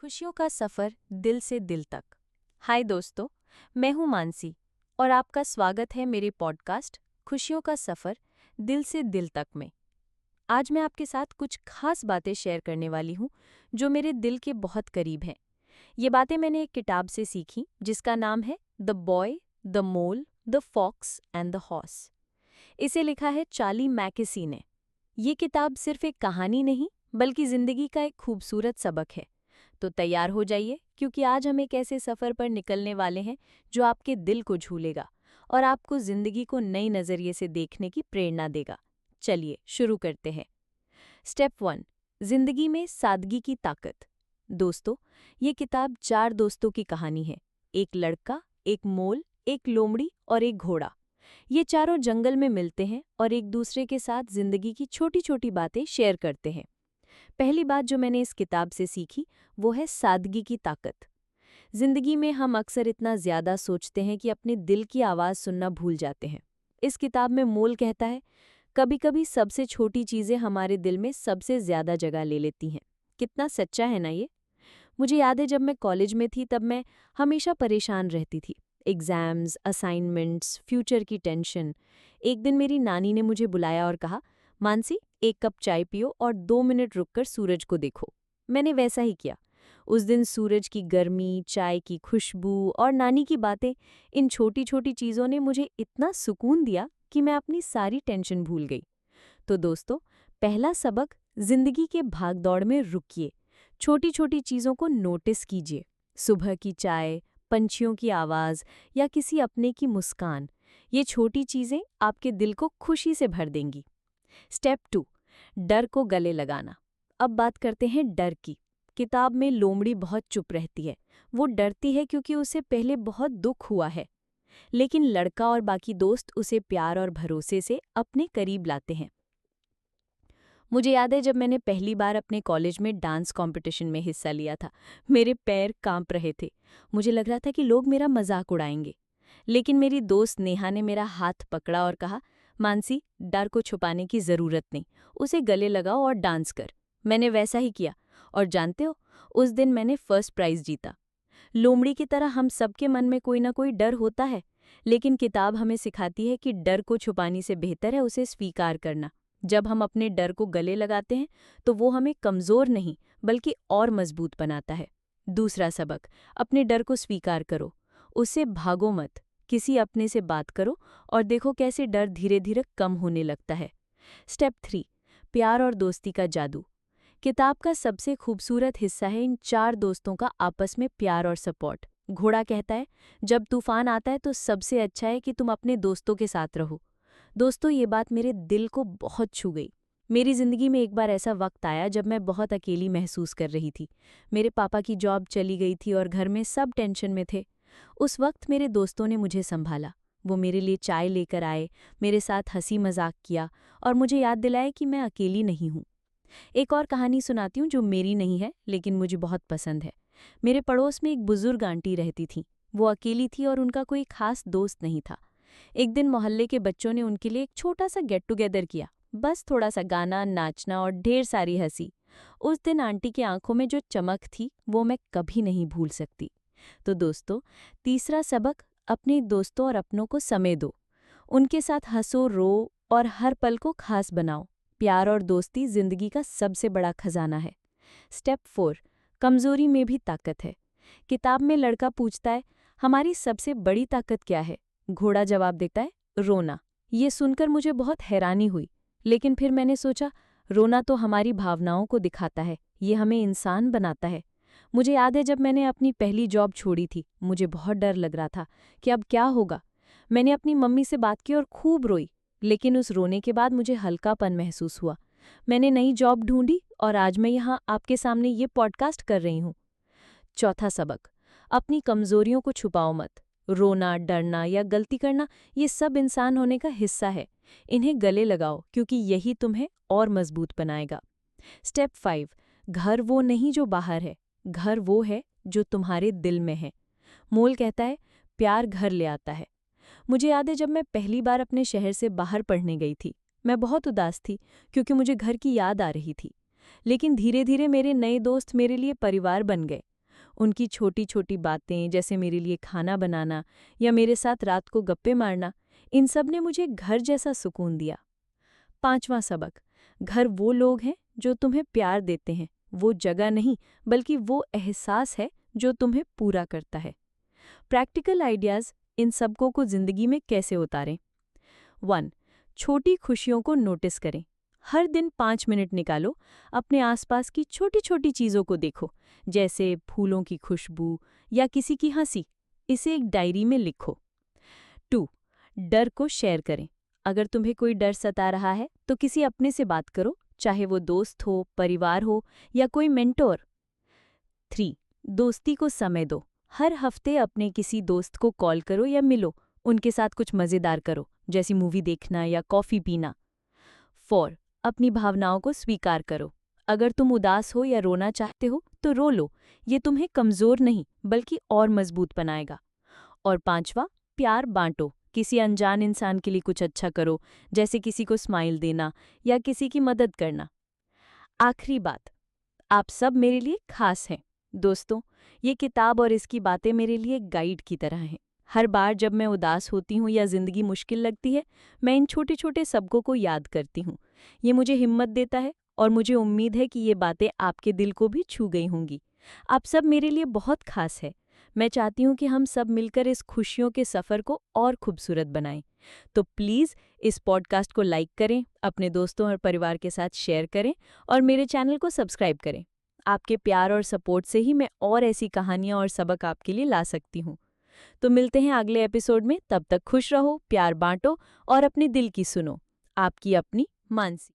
खुशियों का सफ़र दिल से दिल तक। हाय दोस्तों, मैं हूं मानसी और आपका स्वागत है मेरे पॉडकास्ट खुशियों का सफ़र दिल से दिल तक में। आज मैं आपके साथ कुछ खास बातें शेयर करने वाली हूं जो मेरे दिल के बहुत करीब हैं। ये बातें मैंने एक किताब से सीखी जिसका नाम है the boy, the mole, the fox and the horse. इसे लिखा है चार्ली मैकेसी ने। ये किताब सिर्फ एक कहानी नहीं बल्कि जिंदगी का एक खूबसूरत सबक है। तो तैयार हो जाइए क्योंकि आज हम एक ऐसे सफ़र पर निकलने वाले हैं जो आपके दिल को छू लेगा और आपको जिंदगी को नई नज़रिए से देखने की प्रेरणा देगा। चलिए शुरू करते हैं। स्टेप 1, जिंदगी में सादगी की ताकत। दोस्तों, ये किताब 4 दोस्तों की कहानी है। एक लड़का, एक मोल, एक लोमड़ी और एक घोड़ा। ये चारों जंगल में मिलते हैं और एक दूसरे के साथ जिंदगी की छोटी छोटी बातें शेयर करते हैं। पहली बात जो मैंने इस किताब से सीखी वो है सादगी की ताकत। जिंदगी में हम अक्सर इतना ज्यादा सोचते हैं कि अपने दिल की आवाज़ सुनना भूल जाते हैं। इस किताब में मोल कहता है, कभी कभी सबसे छोटी चीज़ें हमारे दिल में सबसे ज्यादा जगह ले लेती हैं। कितना सच्चा है ना ये। मुझे याद है जब मैं कॉलेज में थी तब मैं हमेशा परेशान रहती थी। एग्ज़ाम्स, असाइनमेंट्स, फ्यूचर की टेंशन। एक दिन मेरी नानी ने मुझे बुलाया और कहा, मानसी, एक कप चाय पियो और 2 मिनट रुककर सूरज को देखो। मैंने वैसा ही किया। उस दिन सूरज की गर्मी, चाय की खुशबू और नानी की बातें, इन छोटी छोटी चीज़ों ने मुझे इतना सुकून दिया कि मैं अपनी सारी टेंशन भूल गई। तो दोस्तों, पहला सबक, जिंदगी के भागदौड़ में रुकिए। छोटी छोटी चीज़ों को नोटिस कीजिए। सुबह की चाय, पंछियों की आवाज़ या किसी अपने की मुस्कान। ये छोटी चीज़ें आपके दिल को खुशी से भर देंगी। स्टेप 2, डर को गले लगाना। अब बात करते हैं डर की। किताब में लोमड़ी बहुत चुप रहती है। वो डरती है क्योंकि उसे पहले बहुत दुख हुआ है। लेकिन लड़का और बाकी दोस्त उसे प्यार और भरोसे से अपने करीब लाते हैं। मुझे याद है जब मैंने पहली बार अपने कॉलेज में डांस कंपटीशन में हिस्सा लिया था। मेरे पैर कांप रहे थे। मुझे लग रहा था कि लोग मेरा मजाक उड़ाएंगे। लेकिन मेरी दोस्त नेहा ने मेरा हाथ पकड़ा और कहा, मानसी, डर को छुपाने की ज़रूरत नहीं, उसे गले लगाओ और डांस कर। मैंने वैसा ही किया और जानते हो, उस दिन मैंने फर्स्ट प्राइज़ जीता। लोमड़ी की तरह हम सबके मन में कोई ना कोई डर होता है, लेकिन किताब हमें सिखाती है कि डर को छुपाने से बेहतर है उसे स्वीकार करना। जब हम अपने डर को गले लगाते हैं तो वो हमें कमज़ोर नहीं बल्कि और मजबूत बनाता है। दूसरा सबक, अपने डर को स्वीकार करो, उससे भागो मत। किसी अपने से बात करो और देखो कैसे डर धीरे धीरे कम होने लगता है। स्टेप 3, प्यार और दोस्ती का जादू। किताब का सबसे खूबसूरत हिस्सा है इन 4 दोस्तों का आपस में प्यार और सपोर्ट। घोड़ा कहता है, जब तूफान आता है तो सबसे अच्छा है कि तुम अपने दोस्तों के साथ रहो। दोस्तों, ये बात मेरे दिल को बहुत छू गई। मेरी ज़िंदगी में एक बार ऐसा वक्त आया जब मैं बहुत अकेली महसूस कर रही थी। मेरे पापा की जॉब चली गई थी और घर में सब टेंशन में थे। उस वक्त मेरे दोस्तों ने मुझे संभाला। वो मेरे लिए चाय लेकर आए, मेरे साथ हंसी मजाक किया और मुझे याद दिलाया कि मैं अकेली नहीं हूँ। एक और कहानी सुनाती हूँ जो मेरी नहीं है लेकिन मुझे बहुत पसंद है। मेरे पड़ोस में एक बुजुर्ग आंटी रहती थी। वो अकेली थी और उनका कोई खास दोस्त नहीं था। एक दिन मोहल्ले के बच्चों ने उनके लिए एक छोटा सा गेट टुगेदर किया। बस थोड़ा सा गाना, नाचना और ढेर सारी हंसी। उस दिन आंटी की आंखों में जो चमक थी वो मैं कभी नहीं भूल सकती। तो दोस्तों, तीसरा सबक, अपने दोस्तों और अपनों को समय दो। उनके साथ हंसो, रो और हर पल को खास बनाओ। प्यार और दोस्ती जिंदगी का सबसे बड़ा खजाना है। स्टेप 4, कमजोरी में भी ताकत है। किताब में लड़का पूछता है, हमारी सबसे बड़ी ताकत क्या है? घोड़ा जवाब देता है, रोना। ये सुनकर मुझे बहुत हैरानी हुई, लेकिन फिर मैंने सोचा, रोना तो हमारी भावनाओं को दिखाता है, ये हमें इंसान बनाता है। मुझे याद है जब मैंने अपनी पहली जॉब छोड़ी थी, मुझे बहुत डर लग रहा था कि अब क्या होगा। मैंने अपनी मम्मी से बात की और खूब रोई, लेकिन उस रोने के बाद मुझे हल्कापन महसूस हुआ। मैंने नई जॉब ढूंढी और आज मैं यहाँ आपके सामने ये पॉडकास्ट कर रही हूँ। चौथा सबक, अपनी कमजोरियों को छुपाओ मत। रोना, डरना या गलती करना, ये सब इंसान होने का हिस्सा है। इन्हें गले लगाओ क्योंकि यही तुम्हें और मजबूत बनाएगा। स्टेप 5, घर वो नहीं जो बाहर है, घर वो है जो तुम्हारे दिल में है। मोल कहता है, प्यार घर ले आता है। मुझे याद है जब मैं पहली बार अपने शहर से बाहर पढ़ने गई थी। मैं बहुत उदास थी क्योंकि मुझे घर की याद आ रही थी। लेकिन धीरे धीरे मेरे नए दोस्त मेरे लिए परिवार बन गए। उनकी छोटी छोटी बातें, जैसे मेरे लिए खाना बनाना या मेरे साथ रात को गप्पे मारना, इन सब ने मुझे घर जैसा सुकून दिया। 5वां सबक, घर वो लोग हैं जो तुम्हें प्यार देते हैं, वो जगह नहीं बल्कि वो एहसास है जो तुम्हें पूरा करता है। प्रैक्टिकल आइडियाज़ इन सबकों को जिंदगी में कैसे उतारें। 1. छोटी खुशियों को नोटिस करें। हर दिन 5 मिनट निकालो, अपने आसपास की छोटी छोटी चीज़ों को देखो, जैसे फूलों की खुशबू या किसी की हंसी। इसे एक डायरी में लिखो। 2. डर को शेयर करें। अगर तुम्हें कोई डर सता रहा है तो किसी अपने से बात करो, चाहे वो दोस्त हो, परिवार हो या कोई मेंटोर। 3. दोस्ती को समय दो। हर हफ्ते अपने किसी दोस्त को कॉल करो या मिलो, उनके साथ कुछ मज़ेदार करो, जैसी मूवी देखना या कॉफ़ी पीना। 4. अपनी भावनाओं को स्वीकार करो। अगर तुम उदास हो या रोना चाहते हो तो रो लो, ये तुम्हें कमज़ोर नहीं बल्कि और मजबूत बनाएगा। और 5वां, प्यार बांटो। किसी अनजान इंसान के लिए कुछ अच्छा करो, जैसे किसी को स्माइल देना या किसी की मदद करना। आखिरी बात, आप सब मेरे लिए खास हैं। दोस्तों, ये किताब और इसकी बातें मेरे लिए गाइड की तरह हैं। हर बार जब मैं उदास होती हूँ या ज़िंदगी मुश्किल लगती है, मैं इन छोटे छोटे सबकों को याद करती हूँ। ये मुझे हिम्मत देता है और मुझे उम्मीद है कि ये बातें आपके दिल को भी छू गई होंगी। आप सब मेरे लिए बहुत खास है। मैं चाहती हूँ कि हम सब मिलकर इस खुशियों के सफ़र को और खूबसूरत बनाएं। तो प्लीज़ इस पॉडकास्ट को लाइक करें, अपने दोस्तों और परिवार के साथ शेयर करें और मेरे चैनल को सब्सक्राइब करें। आपके प्यार और सपोर्ट से ही मैं और ऐसी कहानियाँ और सबक आपके लिए ला सकती हूँ। तो मिलते हैं अगले एपिसोड में, तब तक खुश रहो, प्यार बांटो और अपने दिल की सुनो। आपकी अपनी मानसी।